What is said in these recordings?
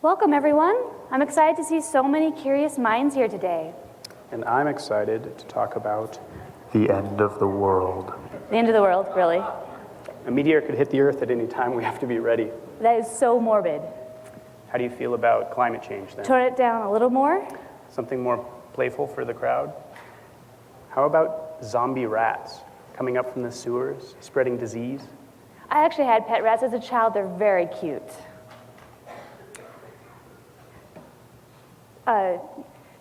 Welcome, everyone. I'm excited to see so many curious minds here today. And I'm excited to talk about the end of the world. The end of the world, really? A meteor could hit the Earth at any time. We have to be ready. That is so morbid. How do you feel about climate change then? Tone it down a little more. Something more playful for the crowd? How about zombie rats coming up from the sewers, spreading disease? I actually had pet rats as a child. They're very cute.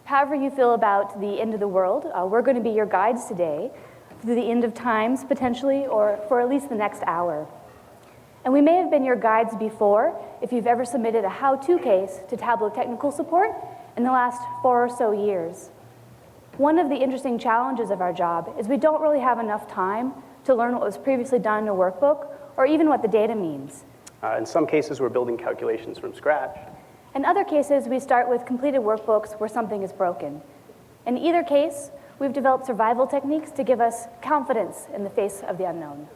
However you feel about the end of the world, we're going to be your guides today through the end of times, potentially, or for at least the next hour. And we may have been your guides before if you've ever submitted a how-to case to Tableau technical support in the last 4 or so years. One of the interesting challenges of our job is we don't really have enough time to learn what was previously done in a workbook or even what the data means. In some cases, we're building calculations from scratch. In other cases, we start with completed workbooks where something is broken. In either case, we've developed survival techniques to give us confidence in the face of the unknown.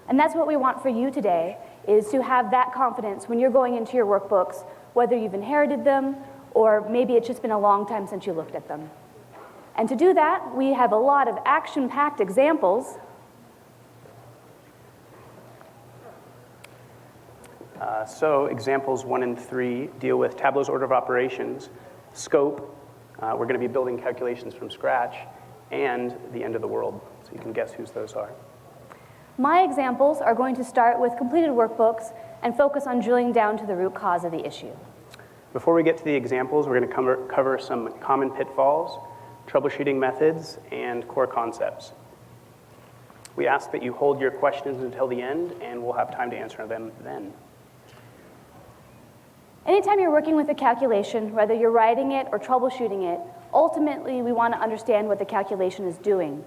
And that's what we want for you today, is to have that confidence when you're going into your workbooks, whether you've inherited them or maybe it's just been a long time since you looked at them. And to do that, we have a lot of action-packed examples. So examples 1 and 3 deal with Tableau's order of operations, scope, we're going to be building calculations from scratch, and the end of the world. So you can guess whose those are. My examples are going to start with completed workbooks and focus on drilling down to the root cause of the issue. Before we get to the examples, we're going to cover some common pitfalls, troubleshooting methods, and core concepts. We ask that you hold your questions until the end, and we'll have time to answer them then. Anytime you're working with a calculation, whether you're writing it or troubleshooting it, ultimately we want to understand what the calculation is doing.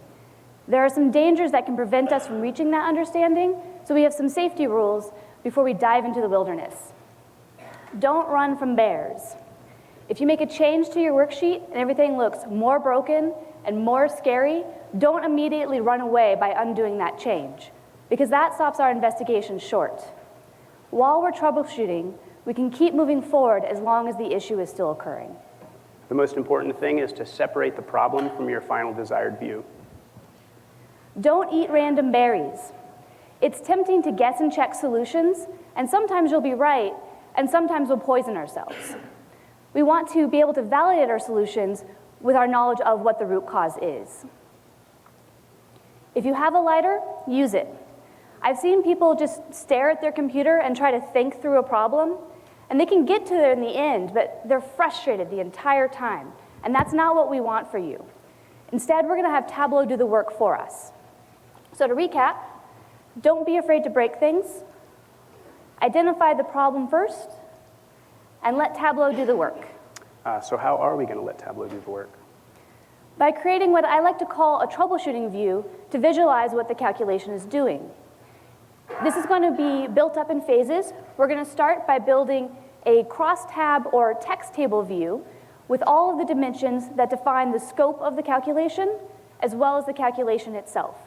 There are some dangers that can prevent us from reaching that understanding, so we have some safety rules before we dive into the wilderness. Don't run from bears. If you make a change to your worksheet and everything looks more broken and more scary, don't immediately run away by undoing that change, because that stops our investigation short. While we're troubleshooting, we can keep moving forward as long as the issue is still occurring. The most important thing is to separate the problem from your final desired view. Don't eat random berries. It's tempting to guess and check solutions, and sometimes you'll be right, and sometimes we'll poison ourselves. We want to be able to validate our solutions with our knowledge of what the root cause is. If you have a lighter, use it. I've seen people just stare at their computer and try to think through a problem, and they can get to it in the end, but they're frustrated the entire time, and that's not what we want for you. Instead, we're going to have Tableau do the work for us. So to recap, don't be afraid to break things, identify the problem first, and let Tableau do the work. So how are we going to let Tableau do the work? By creating what I like to call a troubleshooting view to visualize what the calculation is doing. This is going to be built up in phases. We're going to start by building a crosstab or text table view with all of the dimensions that define the scope of the calculation, as well as the calculation itself.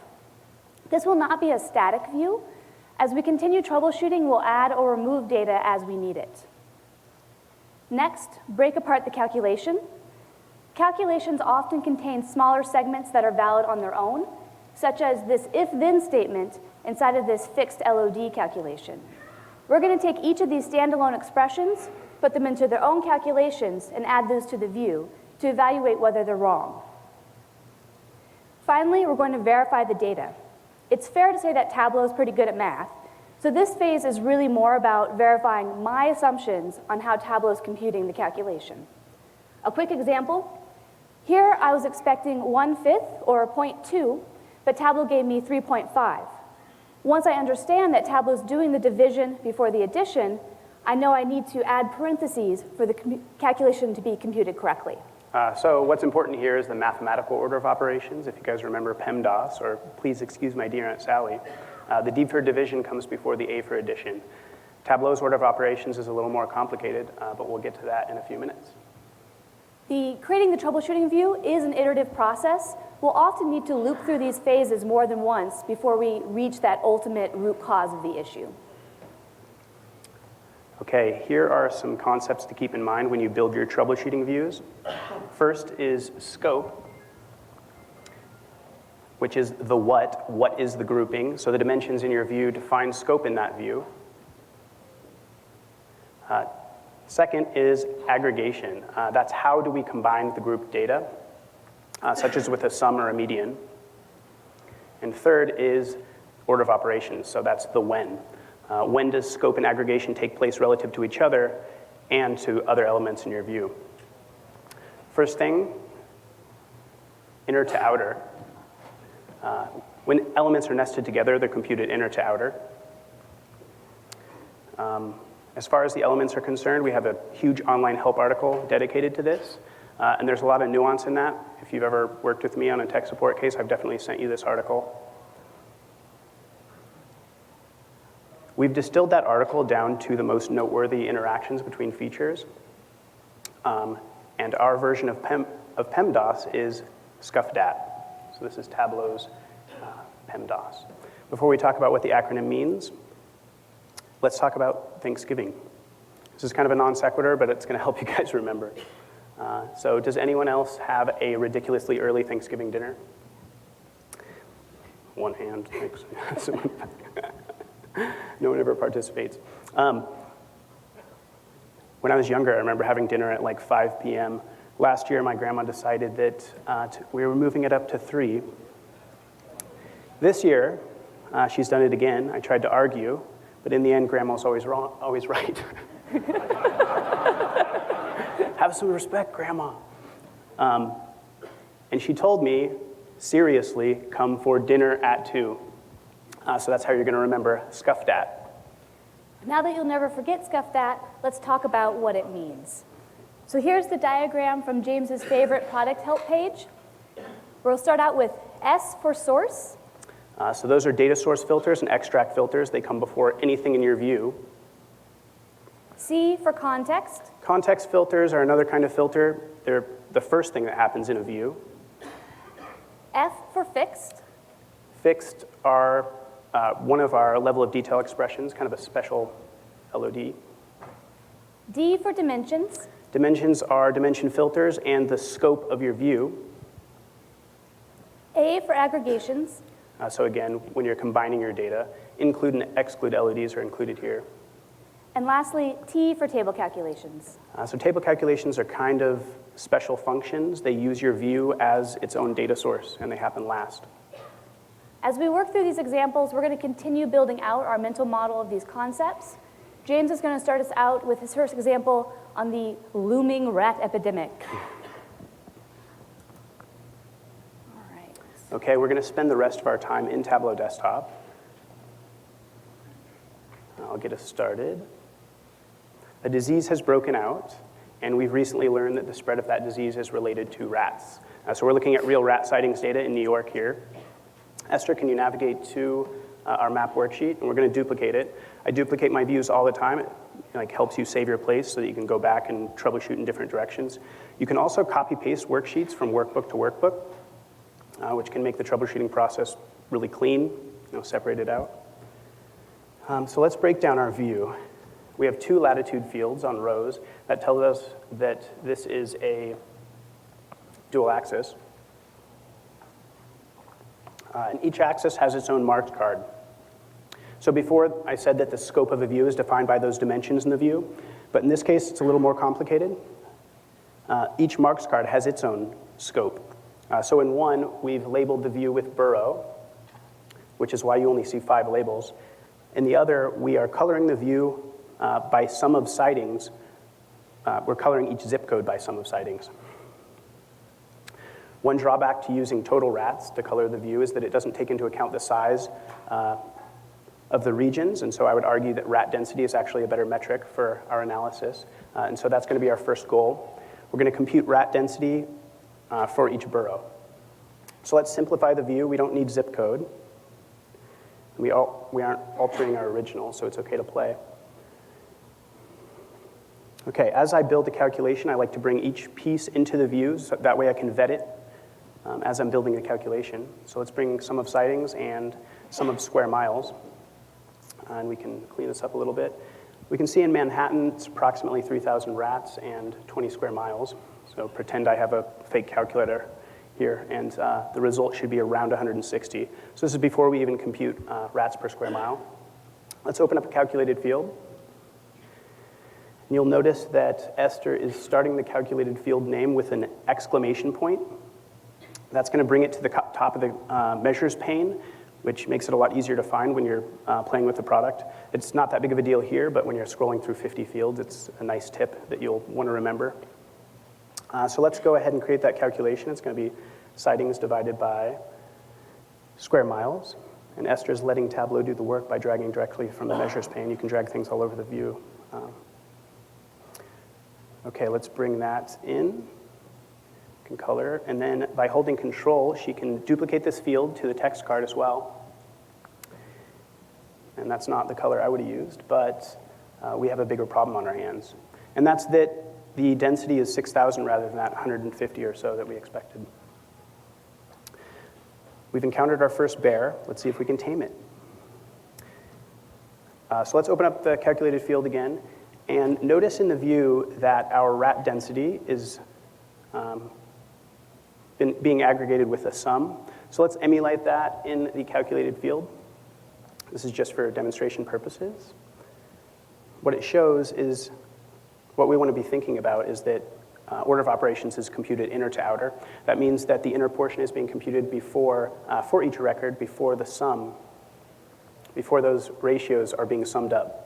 This will not be a static view. As we continue troubleshooting, we'll add or remove data as we need it. Next, break apart the calculation. Calculations often contain smaller segments that are valid on their own, such as this if-then statement inside of this fixed LOD calculation. We're going to take each of these standalone expressions, put them into their own calculations, and add those to the view to evaluate whether they're wrong. Finally, we're going to verify the data. It's fair to say that Tableau is pretty good at math, so this phase is really more about verifying my assumptions on how Tableau is computing the calculation. A quick example. Here, I was expecting 1/5 or 0.2, but Tableau gave me 3.5. Once I understand that Tableau is doing the division before the addition, I know I need to add parentheses for the calculation to be computed correctly. So what's important here is the mathematical order of operations. If you guys remember PEMDAS, or please excuse my dear Aunt Sally, the D for division comes before the A for addition. Tableau's order of operations is a little more complicated, but we'll get to that in a few minutes. Creating the troubleshooting view is an iterative process. We'll often need to loop through these phases more than once before we reach that ultimate root cause of the issue. Okay, here are some concepts to keep in mind when you build your troubleshooting views. First is scope, which is the what is the grouping. So the dimensions in your view define scope in that view. Second is aggregation. That's how do we combine the grouped data, such as with a sum or a median. And third is order of operations, so that's the when. When does scope and aggregation take place relative to each other and to other elements in your view? First thing, inner to outer. When elements are nested together, they're computed inner to outer. As far as the elements are concerned, we have a huge online help article dedicated to this, and there's a lot of nuance in that. If you've ever worked with me on a tech support case, I've definitely sent you this article. We've distilled that article down to the most noteworthy interactions between features, and our version of PEMDAS is ScuffDat. So this is Tableau's PEMDAS. Before we talk about what the acronym means, let's talk about Thanksgiving. This is kind of a non sequitur, but it's going to help you guys remember. So does anyone else have a ridiculously early Thanksgiving dinner? One hand, thanks. No one ever participates. When I was younger, I remember having dinner at like 5 p.m. Last year, my grandma decided that we were moving it up to 3. This year, she's done it again. I tried to argue, but in the end, grandma's always wrong, always right. Have some respect, grandma. And she told me, seriously, come for dinner at 2. So that's how you're going to remember ScuffDat. Now that you'll never forget ScuffDat, let's talk about what it means. So here's the diagram from James's favorite product help page. We'll start out with S for source. So those are data source filters and extract filters. They come before anything in your view. C for context. Context filters are another kind of filter. They're the first thing that happens in a view. F for fixed. Fixed are one of our level of detail expressions, kind of a special LOD. D for dimensions. Dimensions are dimension filters and the scope of your view. A for aggregations. So again, when you're combining your data, include and exclude LODs are included here. And lastly, T for table calculations. So table calculations are kind of special functions. They use your view as its own data source, and they happen last. As we work through these examples, we're going to continue building out our mental model of these concepts. James is going to start us out with his first example on the looming rat epidemic. All right. Okay, we're going to spend the rest of our time in Tableau Desktop. I'll get us started. A disease has broken out, and we've recently learned that the spread of that disease is related to rats. So we're looking at real rat sightings data in New York here. Esther, can you navigate to our map worksheet? And we're going to duplicate it. I duplicate my views all the time. It helps you save your place so that you can go back and troubleshoot in different directions. You can also copy-paste worksheets from workbook to workbook, which can make the troubleshooting process really clean, separate it out. So let's break down our view. We have 2 latitude fields on rows that tell us that this is a dual axis. And each axis has its own marked card. So before I said that the scope of a view is defined by those dimensions in the view, but in this case it's a little more complicated. Each marked card has its own scope. So in one, we've labeled the view with borough, which is why you only see 5 labels. In the other, we are coloring the view by sum of sightings. We're coloring each zip code by sum of sightings. One drawback to using total rats to color the view is that it doesn't take into account the size of the regions, and so I would argue that rat density is actually a better metric for our analysis, and so that's going to be our first goal. We're going to compute rat density for each borough. So let's simplify the view. We don't need zip code. We aren't altering our original, so it's okay to play. Okay, as I build the calculation, I like to bring each piece into the view, so that way I can vet it as I'm building the calculation. So let's bring sum of sightings and sum of square miles, and we can clean this up a little bit. We can see in Manhattan, it's approximately 3,000 rats and 20 square miles. So pretend I have a fake calculator here, and the result should be around 160. So this is before we even compute rats per square mile. Let's open up a calculated field. And you'll notice that Esther is starting the calculated field name with an exclamation point. That's going to bring it to the top of the measures pane, which makes it a lot easier to find when you're playing with the product. It's not that big of a deal here, but when you're scrolling through 50 fields, it's a nice tip that you'll want to remember. So let's go ahead and create that calculation. It's going to be sightings divided by square miles. And Esther's letting Tableau do the work by dragging directly from the measures pane. You can drag things all over the view. Okay, let's bring that in. You can color, and then by holding Control, she can duplicate this field to the text card as well. And that's not the color I would have used, but we have a bigger problem on our hands. And that's that the density is 6,000 rather than that 150 or so that we expected. We've encountered our first bear. Let's see if we can tame it. So let's open up the calculated field again. And notice in the view that our rat density is being aggregated with a sum. So let's emulate that in the calculated field. This is just for demonstration purposes. What it shows is, what we want to be thinking about is that order of operations is computed inner to outer. That means that the inner portion is being computed before, for each record, before the sum, before those ratios are being summed up.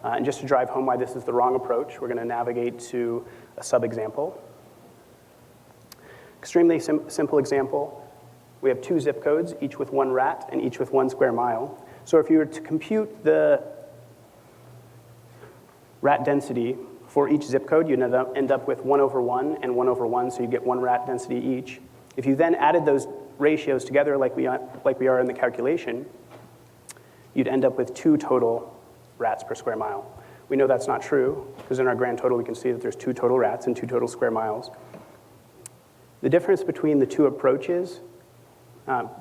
And just to drive home why this is the wrong approach, we're going to navigate to a sub-example. Extremely simple example. We have 2 zip codes, each with 1 rat and each with 1 square mile. So if you were to compute the rat density for each zip code, you'd end up with 1 over 1 and 1 over 1, so you get 1 rat density each. If you then added those ratios together like we are in the calculation, you'd end up with 2 total rats per square mile. We know that's not true, because in our grand total we can see that there's 2 total rats and 2 total square miles. The difference between the 2 approaches,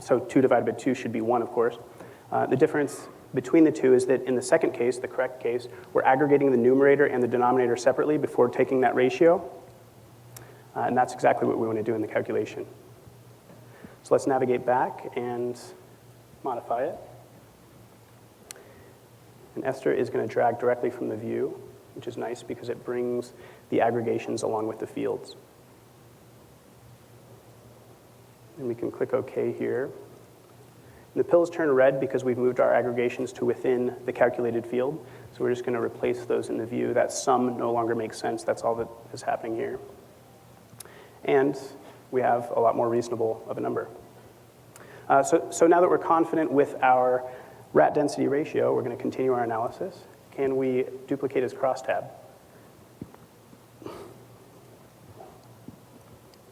so 2 divided by 2 should be 1, of course. The difference between the 2 is that in the second case, the correct case, we're aggregating the numerator and the denominator separately before taking that ratio. And that's exactly what we want to do in the calculation. So let's navigate back and modify it. And Esther is going to drag directly from the view, which is nice because it brings the aggregations along with the fields. And we can click OK here. And the pills turn red because we've moved our aggregations to within the calculated field. So we're just going to replace those in the view. That sum no longer makes sense. That's all that is happening here. And we have a lot more reasonable of a number. So now that we're confident with our rat density ratio, we're going to continue our analysis. Can we duplicate as crosstab?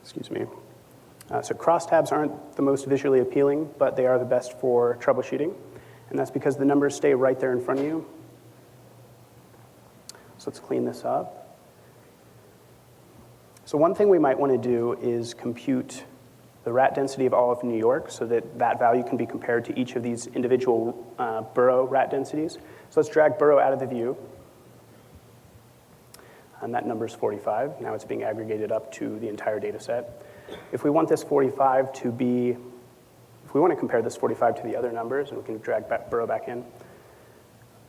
Excuse me. So crosstabs aren't the most visually appealing, but they are the best for troubleshooting. And that's because the numbers stay right there in front of you. So let's clean this up. So one thing we might want to do is compute the rat density of all of New York so that that value can be compared to each of these individual borough rat densities. So let's drag borough out of the view. And that number is 45. Now it's being aggregated up to the entire data set. If we want this 45 to be, if we want to compare this 45 to the other numbers, and we can drag borough back in,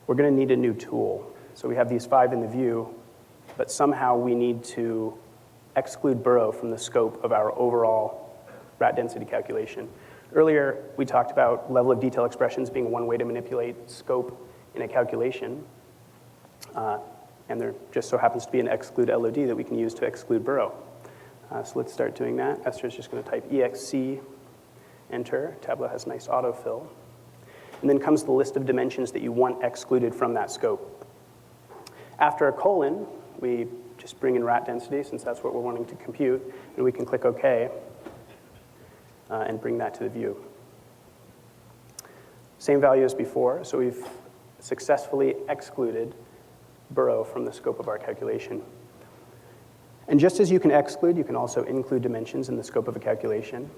we're going to need a new tool. So we have these 5 in the view, but somehow we need to exclude borough from the scope of our overall rat density calculation. Earlier, we talked about level of detail expressions being one way to manipulate scope in a calculation. And there just so happens to be an exclude LOD that we can use to exclude borough. So let's start doing that. Esther's just going to type EXC, enter. Tableau has nice autofill. And then comes the list of dimensions that you want excluded from that scope. After a colon, we just bring in rat density, since that's what we're wanting to compute, and we can click OK. And bring that to the view. Same value as before, so we've successfully excluded borough from the scope of our calculation. And just as you can exclude, you can also include dimensions in the scope of a calculation.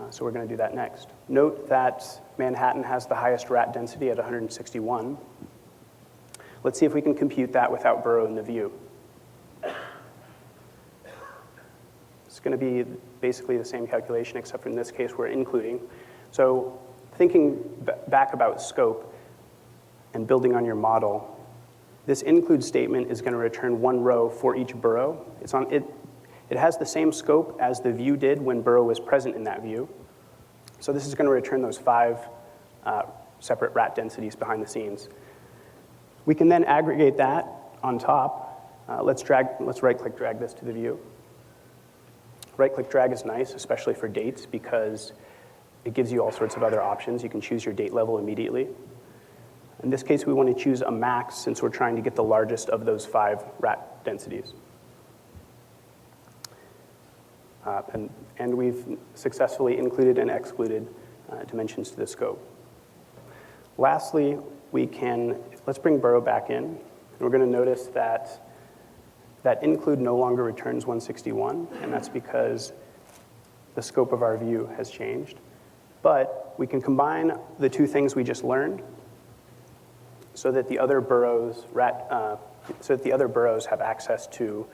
So we're going to do that next. Note that Manhattan has the highest rat density at 161. Let's see if we can compute that without burrow in the view. It's going to be basically the same calculation, except for in this case we're including. So thinking back about scope and building on your model, this include statement is going to return one row for each burrow. It has the same scope as the view did when burrow was present in that view. So this is going to return those 5 separate rat densities behind the scenes. We can then aggregate that on top. Let's right-click drag this to the view. Right-click drag is nice, especially for dates, because it gives you all sorts of other options. You can choose your date level immediately. In this case, we want to choose a max since we're trying to get the largest of those 5 rat densities. And we've successfully included and excluded dimensions to the scope. Lastly, let's bring burrow back in. And we're going to notice that include no longer returns 161, and that's because the scope of our view has changed. But we can combine the 2 things we just learned so that the other burrows have access to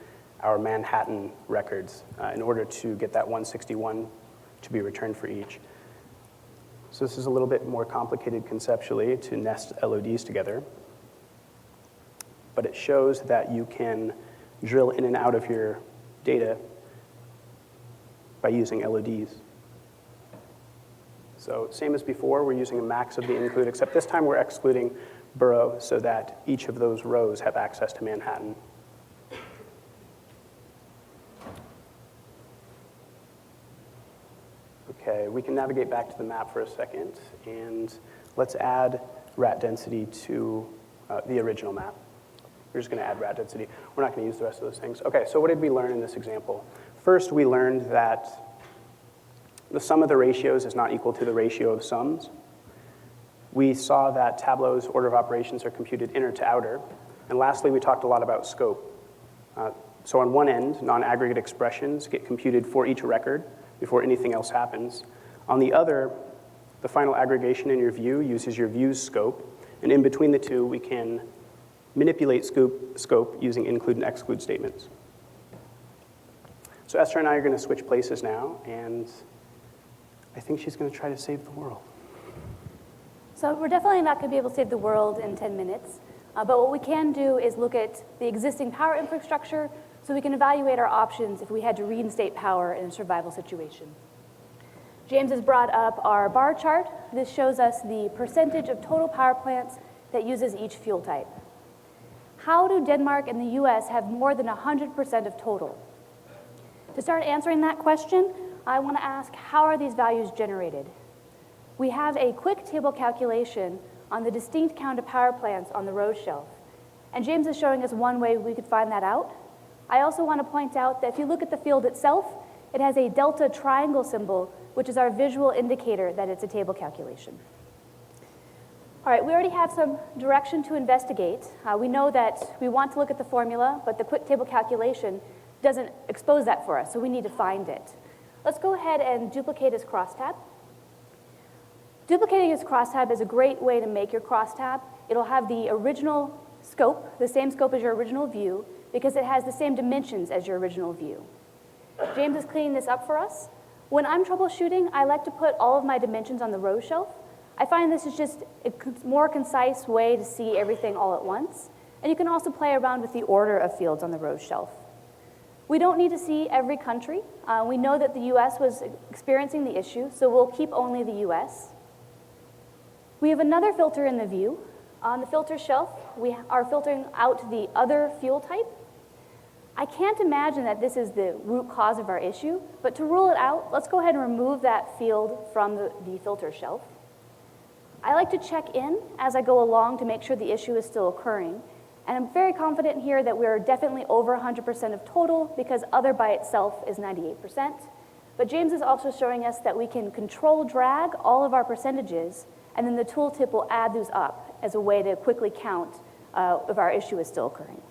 our Manhattan records in order to get that 161 to be returned for each. So this is a little bit more complicated conceptually to nest LODs together, but it shows that you can drill in and out of your data by using LODs. So same as before, we're using a max of the include, except this time we're excluding burrow so that each of those rows have access to Manhattan. Okay, we can navigate back to the map for a second, and let's add rat density to the original map. We're just going to add rat density. We're not going to use the rest of those things. Okay, so what did we learn in this example? First, we learned that the sum of the ratios is not equal to the ratio of sums. We saw that Tableau's order of operations are computed inner to outer. And lastly, we talked a lot about scope. So on one end, non-aggregate expressions get computed for each record before anything else happens. On the other, the final aggregation in your view uses your view's scope. And in between the two, we can manipulate scope using include and exclude statements. So Esther and I are going to switch places now, and I think she's going to try to save the world. So we're definitely not going to be able to save the world in 10 minutes. But what we can do is look at the existing power infrastructure so we can evaluate our options if we had to reinstate power in a survival situation. James has brought up our bar chart. This shows us the percentage of total power plants that uses each fuel type. How do Denmark and the US have more than 100% of total? To start answering that question, I want to ask, how are these values generated? We have a quick table calculation on the distinct count of power plants on the row shelf. And James is showing us one way we could find that out. I also want to point out that if you look at the field itself, it has a delta triangle symbol, which is our visual indicator that it's a table calculation. All right, we already have some direction to investigate. We know that we want to look at the formula, but the quick table calculation doesn't expose that for us, so we need to find it. Let's go ahead and duplicate his crosstab. Duplicating his crosstab is a great way to make your crosstab. It'll have the original scope, the same scope as your original view, because it has the same dimensions as your original view. James is cleaning this up for us. When I'm troubleshooting, I like to put all of my dimensions on the row shelf. I find this is just a more concise way to see everything all at once. And you can also play around with the order of fields on the row shelf. We don't need to see every country. We know that the US was experiencing the issue, so we'll keep only the US. We have another filter in the view. On the filter shelf, we are filtering out the other fuel type. I can't imagine that this is the root cause of our issue, but to rule it out, let's go ahead and remove that field from the filter shelf. I like to check in as I go along to make sure the issue is still occurring. And I'm very confident here that we're definitely over 100% of total because other by itself is 98%. But James is also showing us that we can control drag all of our percentages, and then the tooltip will add those up as a way to quickly count if our issue is still occurring.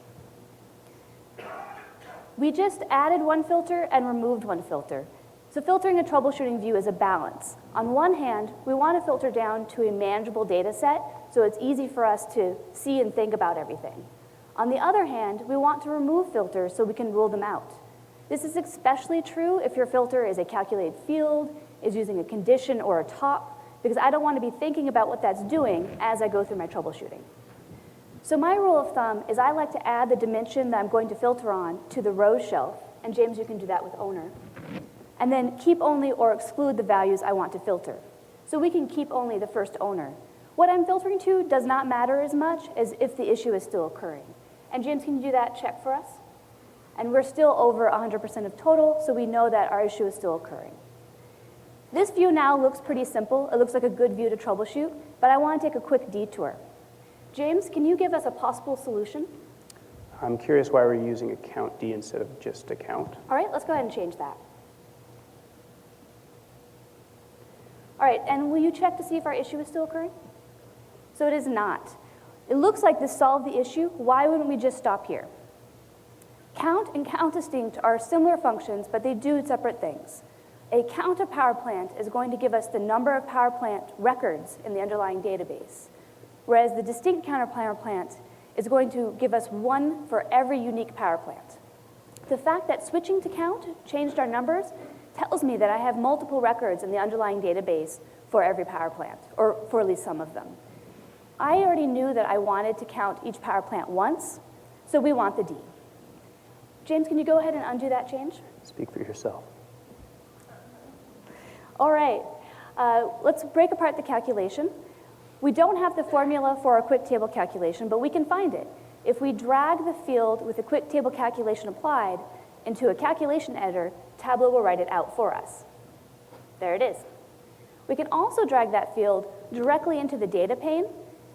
We just added one filter and removed one filter. So filtering a troubleshooting view is a balance. On one hand, we want to filter down to a manageable data set so it's easy for us to see and think about everything. On the other hand, we want to remove filters so we can rule them out. This is especially true if your filter is a calculated field, is using a condition or a top, because I don't want to be thinking about what that's doing as I go through my troubleshooting. So my rule of thumb is I like to add the dimension that I'm going to filter on to the rows shelf, and James, you can do that with owner, and then keep only or exclude the values I want to filter. So we can keep only the first owner. What I'm filtering to does not matter as much as if the issue is still occurring. And James, can you do that check for us? And we're still over 100% of total, so we know that our issue is still occurring. This view now looks pretty simple. It looks like a good view to troubleshoot, but I want to take a quick detour. James, can you give us a possible solution? I'm curious why we're using account D instead of just account. All right, let's go ahead and change that. All right, and will you check to see if our issue is still occurring? So it is not. It looks like this solved the issue. Why wouldn't we just stop here? Count and count distinct are similar functions, but they do separate things. A count of power plant is going to give us the number of power plant records in the underlying database, whereas the distinct count of power plant is going to give us one for every unique power plant. The fact that switching to count changed our numbers tells me that I have multiple records in the underlying database for every power plant, or for at least some of them. I already knew that I wanted to count each power plant once, so we want the D. James, can you go ahead and undo that change? Speak for yourself. All right, let's break apart the calculation. We don't have the formula for a quick table calculation, but we can find it. If we drag the field with the quick table calculation applied into a calculation editor, Tableau will write it out for us. There it is. We can also drag that field directly into the data pane,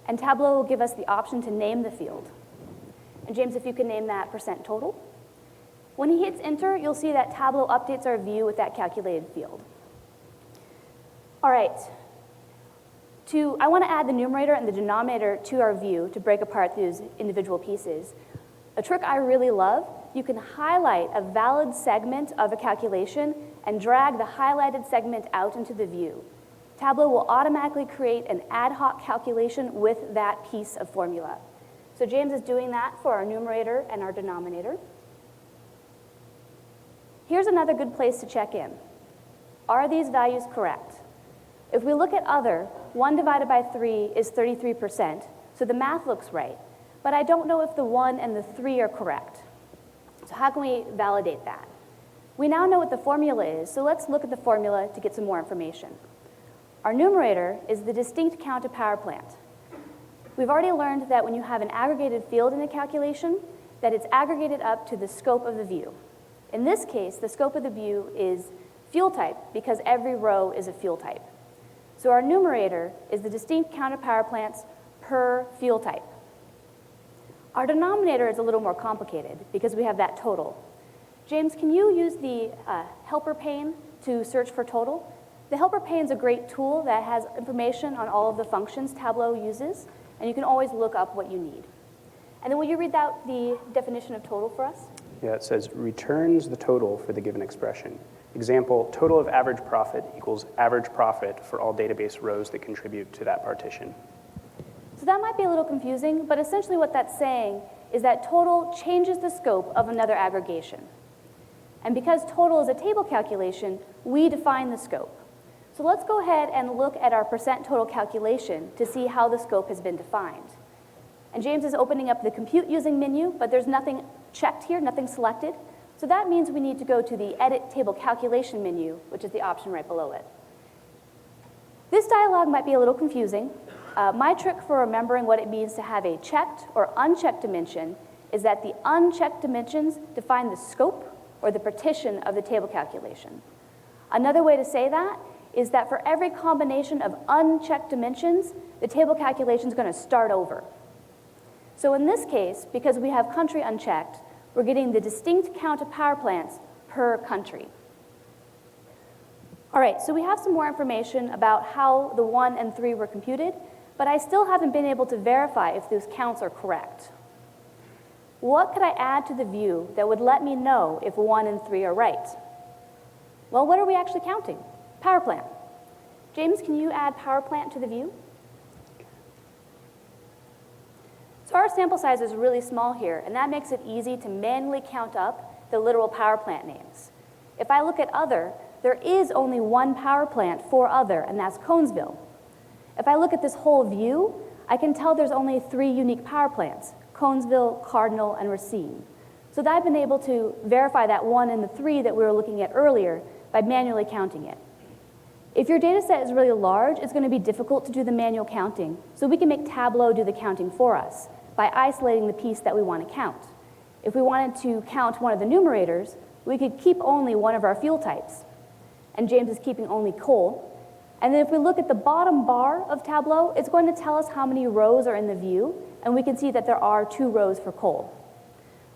and Tableau will give us the option to name the field. And James, if you can name that % total. When he hits enter, you'll see that Tableau updates our view with that calculated field. All right, I want to add the numerator and the denominator to our view to break apart these individual pieces. A trick I really love, you can highlight a valid segment of a calculation and drag the highlighted segment out into the view. Tableau will automatically create an ad hoc calculation with that piece of formula. So James is doing that for our numerator and our denominator. Here's another good place to check in. Are these values correct? If we look at other, 1 divided by 3 is 33%, so the math looks right. But I don't know if the 1 and the 3 are correct. So how can we validate that? We now know what the formula is, so let's look at the formula to get some more information. Our numerator is the distinct count of power plant. We've already learned that when you have an aggregated field in a calculation, that it's aggregated up to the scope of the view. In this case, the scope of the view is fuel type because every row is a fuel type. So our numerator is the distinct count of power plants per fuel type. Our denominator is a little more complicated because we have that total. James, can you use the helper pane to search for total? The helper pane is a great tool that has information on all of the functions Tableau uses, and you can always look up what you need. And then will you read out the definition of total for us? Yeah, it says returns the total for the given expression. Example, total of average profit equals average profit for all database rows that contribute to that partition. So that might be a little confusing, but essentially what that's saying is that total changes the scope of another aggregation. And because total is a table calculation, we define the scope. So let's go ahead and look at our % total calculation to see how the scope has been defined. And James is opening up the compute using menu, but there's nothing checked here, nothing selected. So that means we need to go to the edit table calculation menu, which is the option right below it. This dialog might be a little confusing. My trick for remembering what it means to have a checked or unchecked dimension is that the unchecked dimensions define the scope or the partition of the table calculation. Another way to say that is that for every combination of unchecked dimensions, the table calculation is going to start over. So in this case, because we have country unchecked, we're getting the distinct count of power plants per country. All right, so we have some more information about how the 1 and 3 were computed, but I still haven't been able to verify if those counts are correct. What could I add to the view that would let me know if 1 and 3 are right? Well, what are we actually counting? Power plant. James, can you add power plant to the view? So our sample size is really small here, and that makes it easy to manually count up the literal power plant names. If I look at other, there is only one power plant for other, and that's Conesville. If I look at this whole view, I can tell there's only 3 unique power plants, Conesville, Cardinal, and Racine. So that I've been able to verify that 1 and the 3 that we were looking at earlier by manually counting it. If your data set is really large, it's going to be difficult to do the manual counting, so we can make Tableau do the counting for us by isolating the piece that we want to count. If we wanted to count one of the numerators, we could keep only one of our fuel types. And James is keeping only coal. And then if we look at the bottom bar of Tableau, it's going to tell us how many rows are in the view, and we can see that there are 2 rows for coal.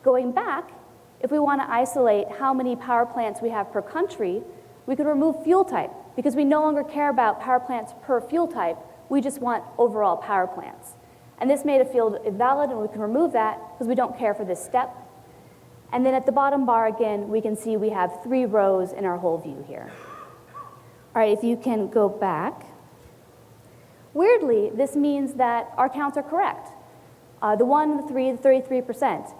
Going back, if we want to isolate how many power plants we have per country, we could remove fuel type, because we no longer care about power plants per fuel type, we just want overall power plants. And this made a field invalid, and we can remove that because we don't care for this step. And then at the bottom bar again, we can see we have 3 rows in our whole view here. All right, if you can go back. Weirdly, this means that our counts are correct. The 1, the 3, the 33%.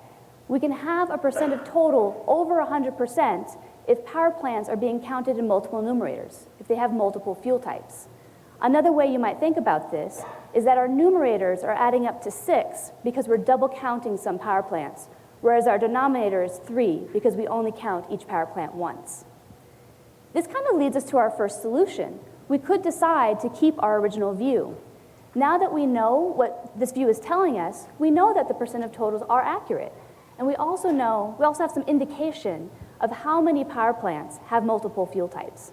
We can have a percent of total over 100% if power plants are being counted in multiple numerators, if they have multiple fuel types. Another way you might think about this is that our numerators are adding up to 6 because we're double counting some power plants, whereas our denominator is 3 because we only count each power plant once. This kind of leads us to our first solution. We could decide to keep our original view. Now that we know what this view is telling us, we know that the percent of totals are accurate. And we also have some indication of how many power plants have multiple fuel types.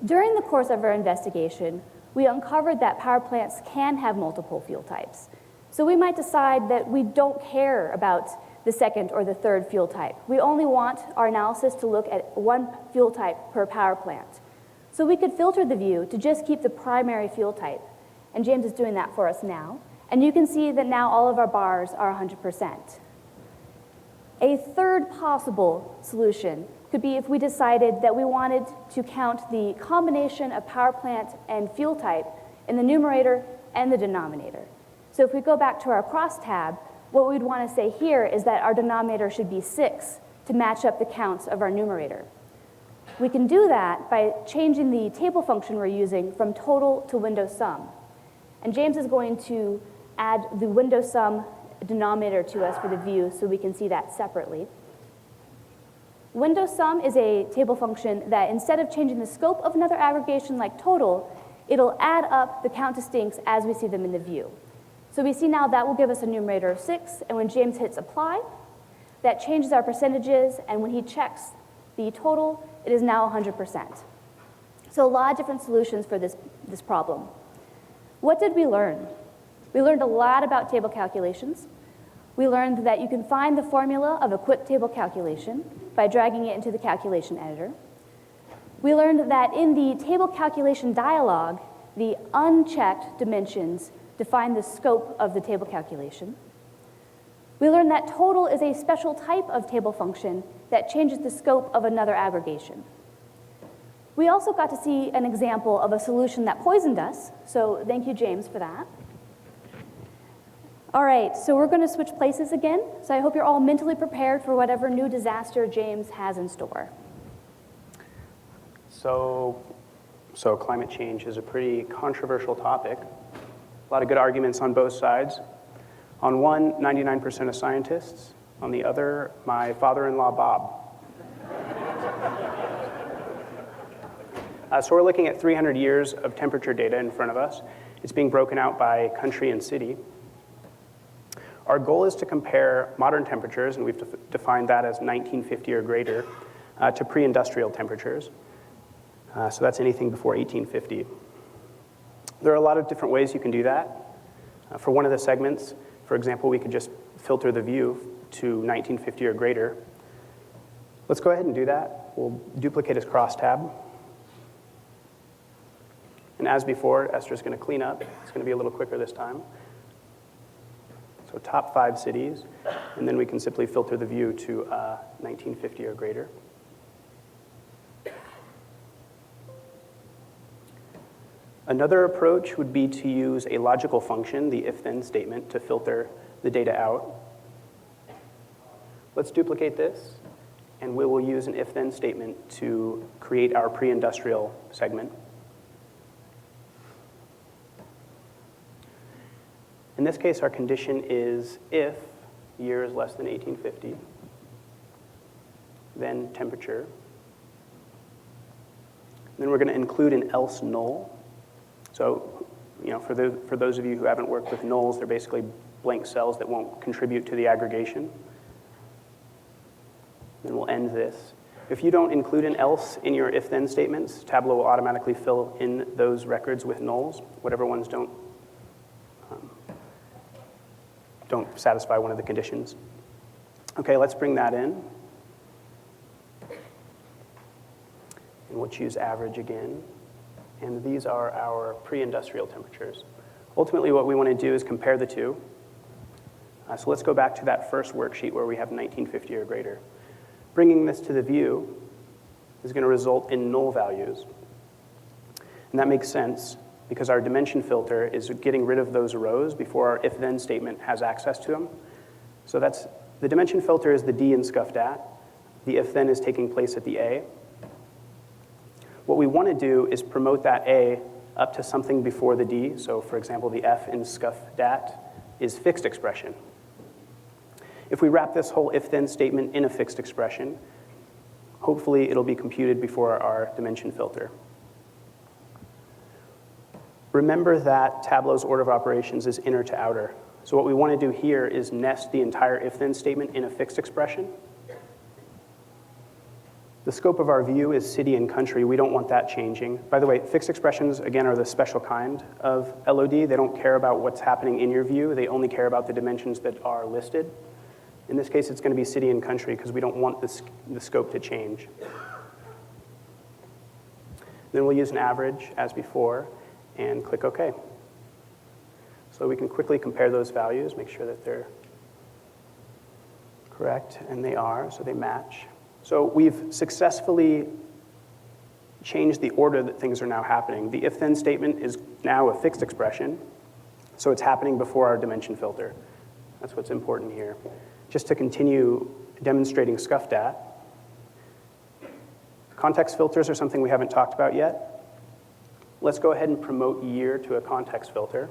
During the course of our investigation, we uncovered that power plants can have multiple fuel types. So we might decide that we don't care about the second or the third fuel type. We only want our analysis to look at 1 fuel type per power plant. So we could filter the view to just keep the primary fuel type. And James is doing that for us now. And you can see that now all of our bars are 100%. A third possible solution could be if we decided that we wanted to count the combination of power plant and fuel type in the numerator and the denominator. So if we go back to our crosstab, what we'd want to say here is that our denominator should be 6 to match up the counts of our numerator. We can do that by changing the table function we're using from total to window sum. And James is going to add the window sum denominator to us for the view so we can see that separately. Window sum is a table function that instead of changing the scope of another aggregation like total, it'll add up the count distincts as we see them in the view. So we see now that will give us a numerator of 6, and when James hits apply, that changes our percentages, and when he checks the total, it is now 100%. So a lot of different solutions for this problem. What did we learn? We learned a lot about table calculations. We learned that you can find the formula of a quick table calculation by dragging it into the calculation editor. We learned that in the table calculation dialog, the unchecked dimensions define the scope of the table calculation. We learned that total is a special type of table function that changes the scope of another aggregation. We also got to see an example of a solution that poisoned us, so thank you, James, for that. All right, so we're going to switch places again, so I hope you're all mentally prepared for whatever new disaster James has in store. So climate change is a pretty controversial topic. A lot of good arguments on both sides. On one, 99% of scientists. On the other, my father-in-law, Bob. So we're looking at 300 years of temperature data in front of us. It's being broken out by country and city. Our goal is to compare modern temperatures, and we've defined that as 1950 or greater, to pre-industrial temperatures. So that's anything before 1850. There are a lot of different ways you can do that. For one of the segments, for example, we could just filter the view to 1950 or greater. Let's go ahead and do that. We'll duplicate his crosstab. And as before, Esther's going to clean up. It's going to be a little quicker this time. So top 5 cities, and then we can simply filter the view to 1950 or greater. Another approach would be to use a logical function, the if-then statement, to filter the data out. Let's duplicate this, and we will use an if-then statement to create our pre-industrial segment. In this case, our condition is if year is less than 1850, then temperature. Then we're going to include an else null. So, for those of you who haven't worked with nulls, they're basically blank cells that won't contribute to the aggregation. Then we'll end this. If you don't include an else in your if-then statements, Tableau will automatically fill in those records with nulls, whatever ones don't satisfy one of the conditions. Okay, let's bring that in. And we'll choose average again. And these are our pre-industrial temperatures. Ultimately, what we want to do is compare the two. So let's go back to that first worksheet where we have 1950 or greater. Bringing this to the view is going to result in null values. And that makes sense because our dimension filter is getting rid of those rows before our if-then statement has access to them. So the dimension filter is the D in scuffed@. The if-then is taking place at the A. What we want to do is promote that A up to something before the D. So for example, the F in scuffed@ is fixed expression. If we wrap this whole if-then statement in a fixed expression, hopefully it'll be computed before our dimension filter. Remember that Tableau's order of operations is inner to outer. So what we want to do here is nest the entire if-then statement in a fixed expression. The scope of our view is city and country. We don't want that changing. By the way, fixed expressions, again, are the special kind of LOD. They don't care about what's happening in your view. They only care about the dimensions that are listed. In this case, it's going to be city and country because we don't want the scope to change. Then we'll use an average as before and click OK. So we can quickly compare those values, make sure that they're correct, and they are, so they match. So we've successfully changed the order that things are now happening. The if-then statement is now a fixed expression, so it's happening before our dimension filter. That's what's important here. Just to continue demonstrating scuffed@, context filters are something we haven't talked about yet. Let's go ahead and promote year to a context filter.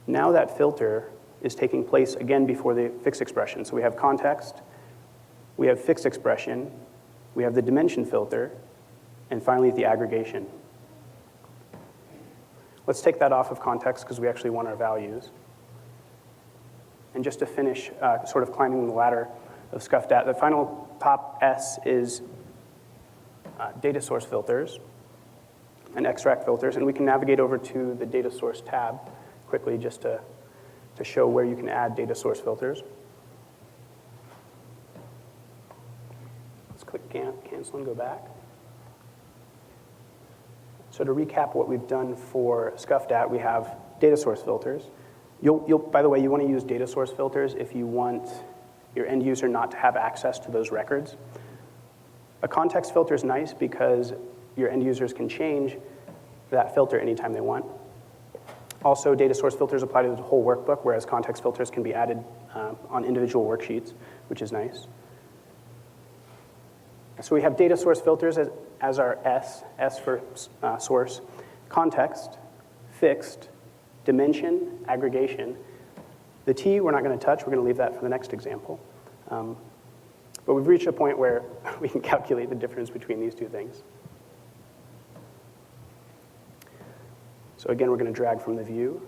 Now that filter is taking place again before the fixed expression. So we have context, we have fixed expression, we have the dimension filter, and finally the aggregation. Let's take that off of context because we actually want our values. And just to finish sort of climbing the ladder of scuffed@, the final top S is data source filters and extract filters. And we can navigate over to the data source tab quickly just to show where you can add data source filters. Let's click cancel and go back. So to recap what we've done for scuffed@, we have data source filters. By the way, you want to use data source filters if you want your end user not to have access to those records. A context filter is nice because your end users can change that filter anytime they want. Also, data source filters apply to the whole workbook, whereas context filters can be added on individual worksheets, which is nice. So we have data source filters as our S for source, context, fixed, dimension, aggregation. The T we're not going to touch. We're going to leave that for the next example. But we've reached a point where we can calculate the difference between these two things. So again, we're going to drag from the view.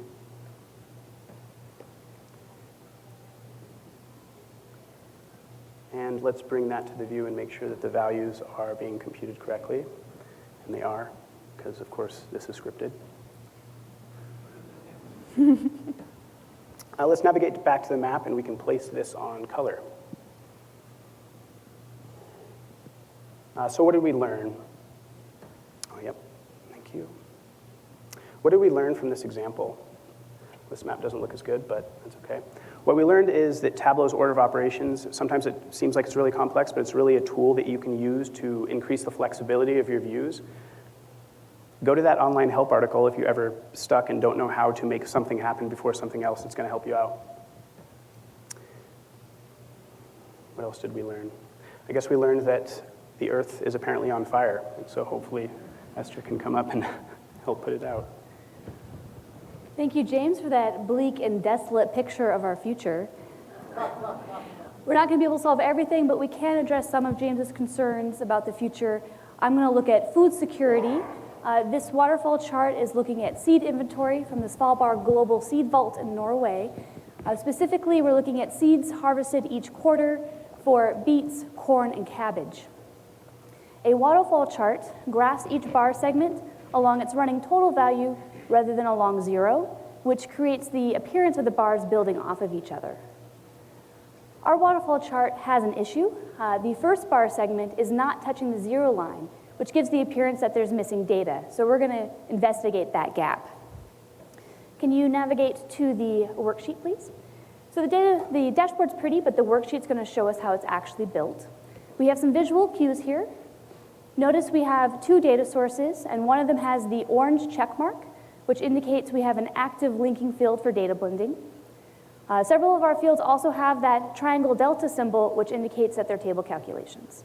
And let's bring that to the view and make sure that the values are being computed correctly. And they are, because of course this is scripted. Let's navigate back to the map and we can place this on color. So what did we learn? Oh, yep, thank you. What did we learn from this example? This map doesn't look as good, but that's okay. What we learned is that Tableau's order of operations, sometimes it seems like it's really complex, but it's really a tool that you can use to increase the flexibility of your views. Go to that online help article if you're ever stuck and don't know how to make something happen before something else that's going to help you out. What else did we learn? I guess we learned that the Earth is apparently on fire, and so hopefully Esther can come up and help put it out. Thank you, James, for that bleak and desolate picture of our future. We're not going to be able to solve everything, but we can address some of James's concerns about the future. I'm going to look at food security. This waterfall chart is looking at seed inventory from the Svalbard Global Seed Vault in Norway. Specifically, we're looking at seeds harvested each quarter for beets, corn, and cabbage. A waterfall chart graphs each bar segment along its running total value rather than along zero, which creates the appearance of the bars building off of each other. Our waterfall chart has an issue. The first bar segment is not touching the zero line, which gives the appearance that there's missing data. So we're going to investigate that gap. Can you navigate to the worksheet, please? So the dashboard's pretty, but the worksheet's going to show us how it's actually built. We have some visual cues here. Notice we have two data sources, and one of them has the orange check mark, which indicates we have an active linking field for data blending. Several of our fields also have that triangle delta symbol, which indicates that they're table calculations.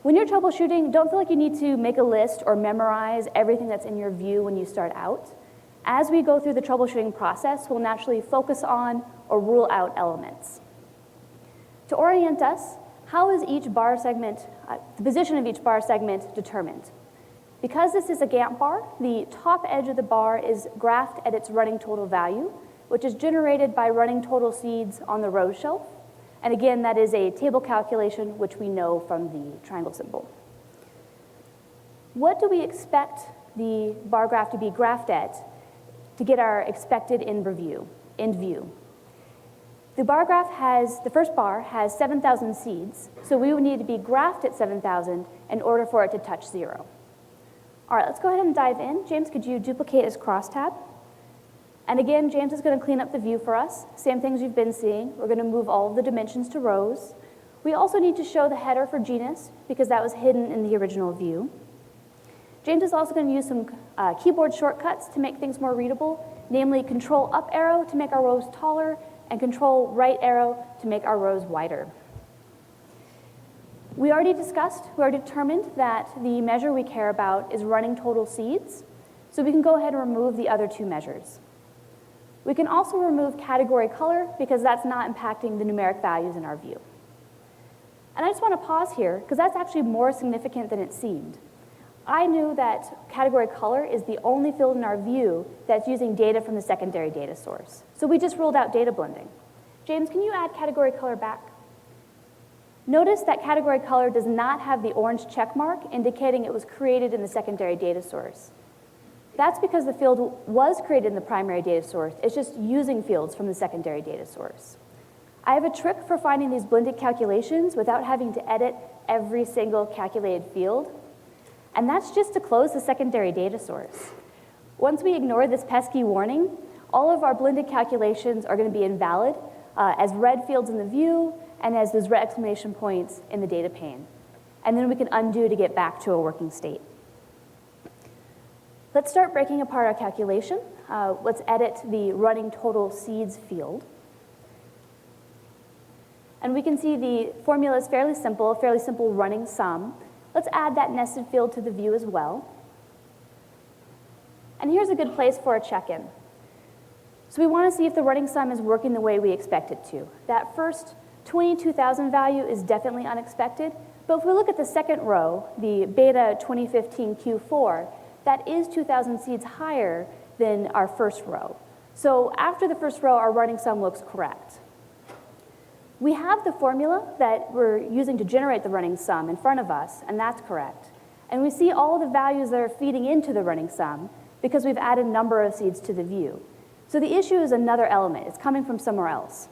When you're troubleshooting, don't feel like you need to make a list or memorize everything that's in your view when you start out. As we go through the troubleshooting process, we'll naturally focus on or rule out elements. To orient us, how is each bar segment, the position of each bar segment determined? Because this is a Gantt bar, the top edge of the bar is graphed at its running total value, which is generated by running total seeds on the row shelf. And again, that is a table calculation, which we know from the triangle symbol. What do we expect the bar graph to be graphed at to get our expected end view? The bar graph the first bar has 7,000 seeds, so we would need to be graphed at 7,000 in order for it to touch zero. All right, let's go ahead and dive in. James, could you duplicate his crosstab? And again, James is going to clean up the view for us. Same things you've been seeing. We're going to move all of the dimensions to rows. We also need to show the header for genus because that was hidden in the original view. James is also going to use some keyboard shortcuts to make things more readable, namely Control up arrow to make our rows taller and Control right arrow to make our rows wider. We already determined that the measure we care about is running total seeds, so we can go ahead and remove the other two measures. We can also remove category color because that's not impacting the numeric values in our view. And I just want to pause here because that's actually more significant than it seemed. I knew that category color is the only field in our view that's using data from the secondary data source. So we just ruled out data blending. James, can you add category color back? Notice that category color does not have the orange check mark indicating it was created in the secondary data source. That's because the field was created in the primary data source. It's just using fields from the secondary data source. I have a trick for finding these blended calculations without having to edit every single calculated field. And that's just to close the secondary data source. Once we ignore this pesky warning, all of our blended calculations are going to be invalid as red fields in the view and as those red exclamation points in the data pane. And then we can undo to get back to a working state. Let's start breaking apart our calculation. Let's edit the running total seeds field. And we can see the formula is fairly simple running sum. Let's add that nested field to the view as well. And here's a good place for a check-in. So we want to see if the running sum is working the way we expect it to. That first 22,000 value is definitely unexpected, but if we look at the second row, the beta 2015 Q4, that is 2,000 seeds higher than our first row. So after the first row, our running sum looks correct. We have the formula that we're using to generate the running sum in front of us, and that's correct. And we see all the values that are feeding into the running sum because we've added a number of seeds to the view. So the issue is another element. It's coming from somewhere else.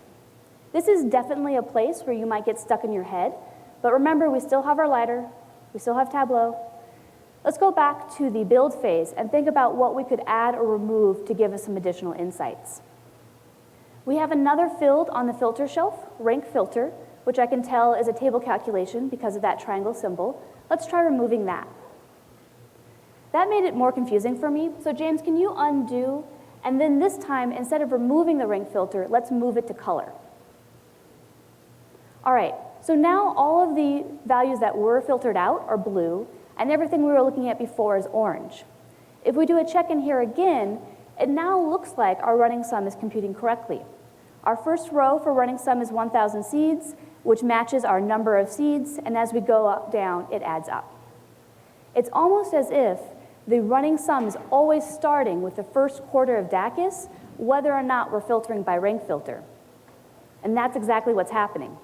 This is definitely a place where you might get stuck in your head, but remember, we still have our lighter, we still have Tableau. Let's go back to the build phase and think about what we could add or remove to give us some additional insights. We have another field on the filter shelf, rank filter, which I can tell is a table calculation because of that triangle symbol. Let's try removing that. That made it more confusing for me. So James, can you undo? And then this time, instead of removing the rank filter, let's move it to color. All right, so now all of the values that were filtered out are blue, and everything we were looking at before is orange. If we do a check in here again, it now looks like our running sum is computing correctly. Our first row for running sum is 1,000 seeds, which matches our number of seeds, and as we go up, down, it adds up. It's almost as if the running sum is always starting with the first quarter of DACUS, whether or not we're filtering by rank filter. And that's exactly what's happening.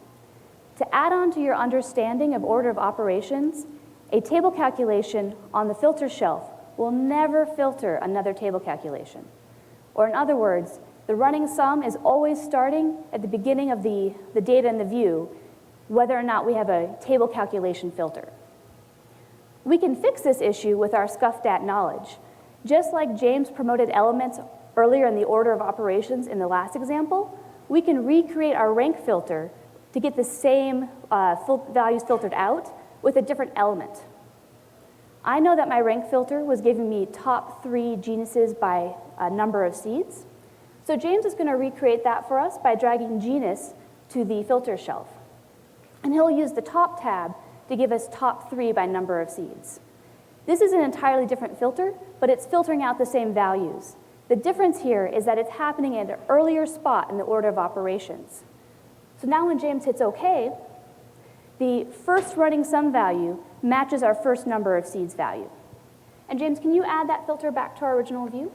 To add on to your understanding of order of operations, a table calculation on the filter shelf will never filter another table calculation. Or in other words, the running sum is always starting at the beginning of the data in the view, whether or not we have a table calculation filter. We can fix this issue with our ScuffDat knowledge. Just like James promoted elements earlier in the order of operations in the last example, we can recreate our rank filter to get the same values filtered out with a different element. I know that my rank filter was giving me top 3 genuses by number of seeds. So James is going to recreate that for us by dragging genus to the filter shelf. And he'll use the top tab to give us top 3 by number of seeds. This is an entirely different filter, but it's filtering out the same values. The difference here is that it's happening at an earlier spot in the order of operations. So now when James hits OK, the first running sum value matches our first number of seeds value. And James, can you add that filter back to our original view?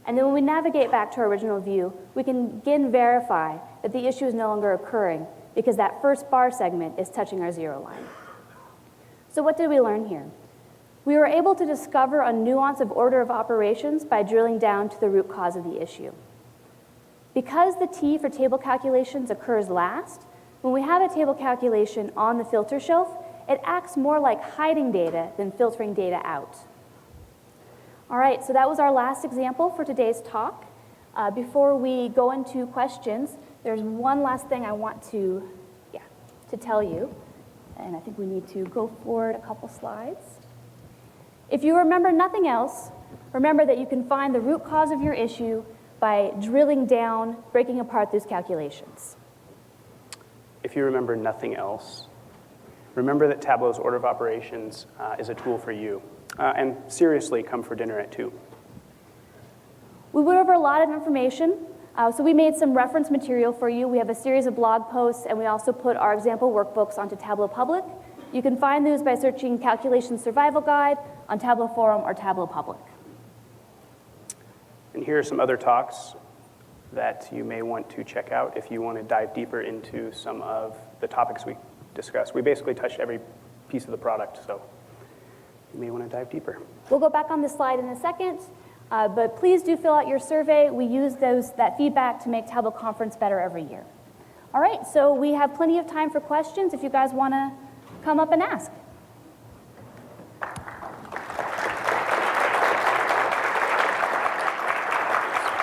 And then when we navigate back to our original view, we can again verify that the issue is no longer occurring because that first bar segment is touching our 0 line. So what did we learn here? We were able to discover a nuance of order of operations by drilling down to the root cause of the issue. Because the T for table calculations occurs last, when we have a table calculation on the filter shelf, it acts more like hiding data than filtering data out. All right, so that was our last example for today's talk. Before we go into questions, there's one last thing I want to tell you, and I think we need to go forward a couple slides. If you remember nothing else, remember that you can find the root cause of your issue by drilling down, breaking apart those calculations. If you remember nothing else, remember that Tableau's order of operations is a tool for you. And seriously, come for dinner at 2. We went over a lot of information, so we made some reference material for you. We have a series of blog posts, and we also put our example workbooks onto Tableau Public. You can find those by searching Calculation Survival Guide on Tableau Forum or Tableau Public. And here are some other talks that you may want to check out if you want to dive deeper into some of the topics we discussed. We basically touched every piece of the product, so you may want to dive deeper. We'll go back on this slide in a second, but please do fill out your survey. We use that feedback to make Tableau Conference better every year. All right, so we have plenty of time for questions if you guys want to come up and ask.